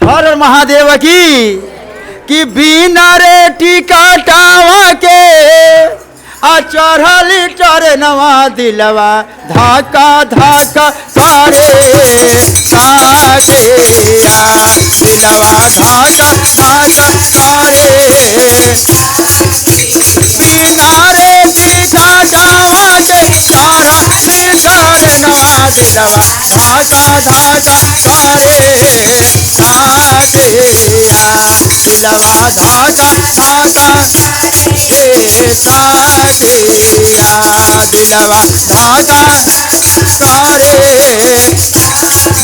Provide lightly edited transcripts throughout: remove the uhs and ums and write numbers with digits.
हर महादेव की बिना रे टिकटावा के चढ़ली चरणवा दिलवा धाका धाका करे साकेया दिलवा धाका धाका करे बिना रे टिकटावा के चढ़ली चरणवा दिलवा धाका धाका करे साकेया दिलवा धाका धाका साकेया दिलवा धाका करे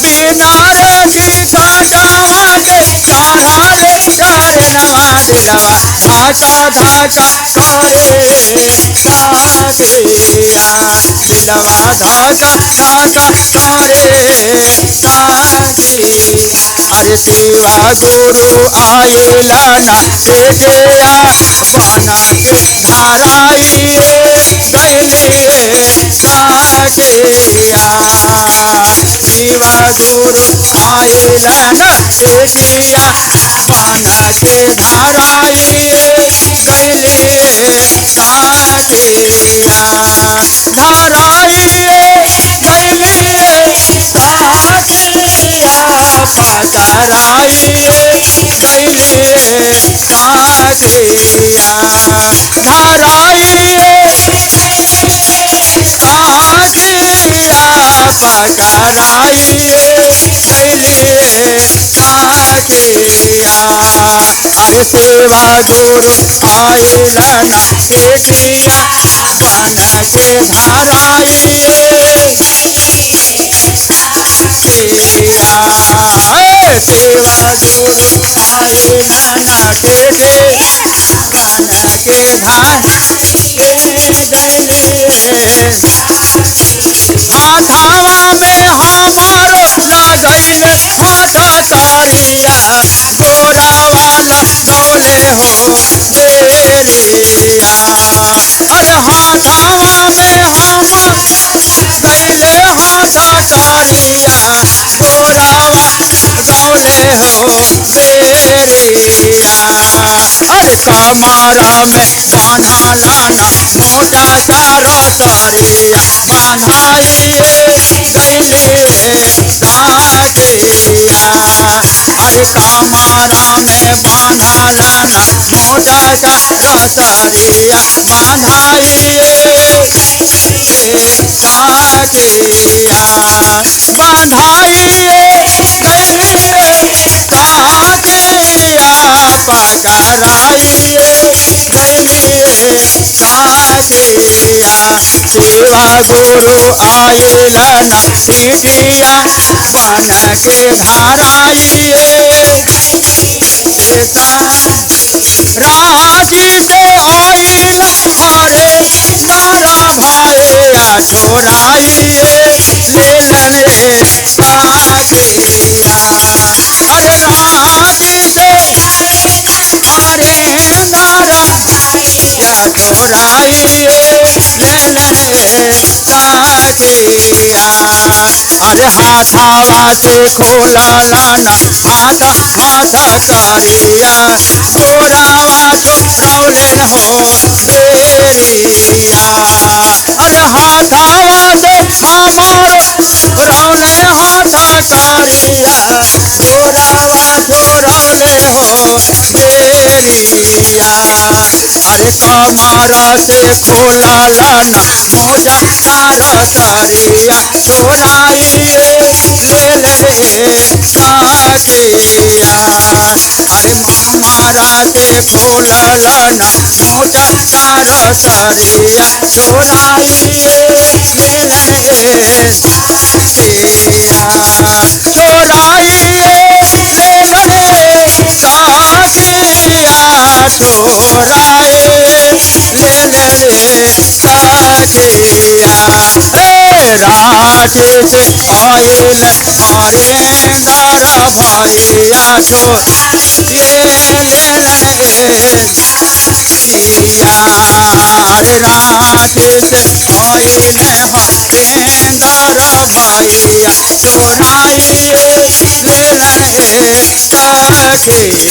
बिना रे टिकटावा के चढ़ले चरणवा दिलवा धाका धाका करे साकेया दिलवा धाका धाका करे साकेया अरे शिवा गुरु आइला ना बेटिया बना के धाराई गैली साकेया शिवा गुरु आइला ना बेटिया बना के धाराई गैली साकेया धाराई गैली साकेया पकड़ाई गैली साकेया धराई साकेया पकड़ाई गैली साकेया अरे सेवा गुरु आइला ना बेटिया बन के धराई सेवा गुरु आइला ना बेटे बन के हाथावा में हमारो लगैल हाथ कारिया गोरावा लगौले हो बेरिया अरे हाथावा में हम गैले हाथ कारिया गोरावा गौले हो बेरिया अरे कमरा में बांधा लाना मोटा चारो तरिया बांधाई गैली साकेया अरे कमरा में बांधा लाना मोटा चारो तरिया बांधाई साकेया बांधाई गैली साकेया पकड़ाई गैली साकेया शिवा गुरु आइला ना बेटिया बन के धाराई राजी से आइला घरे मारा भैया छोराई ले लले साकेया अरे राजी से अरे नारा या छोराई ले लले साकेया अरे हाथावा से खोला लाना हाथ हाथ करिया गोरावा छोड़ौले हो बेरिया अरे हाथावा से हमारो रौले हाथ करिया गोरावा छोड़ौले हो बेरिया अरे कमरा से खोला लाना मोजा चारो तरिया छोराई ले लले साकेया अरे कमरा से खोला लाना मोजा चारो तरिया छोराई ले लले साकेया छोराई ले लले साकेया छोराई ले लले साकेया राजेश आइल हरेंदर भैया छो ले सिया रे राजेश आइल हरेंदर भैया छोराई ले के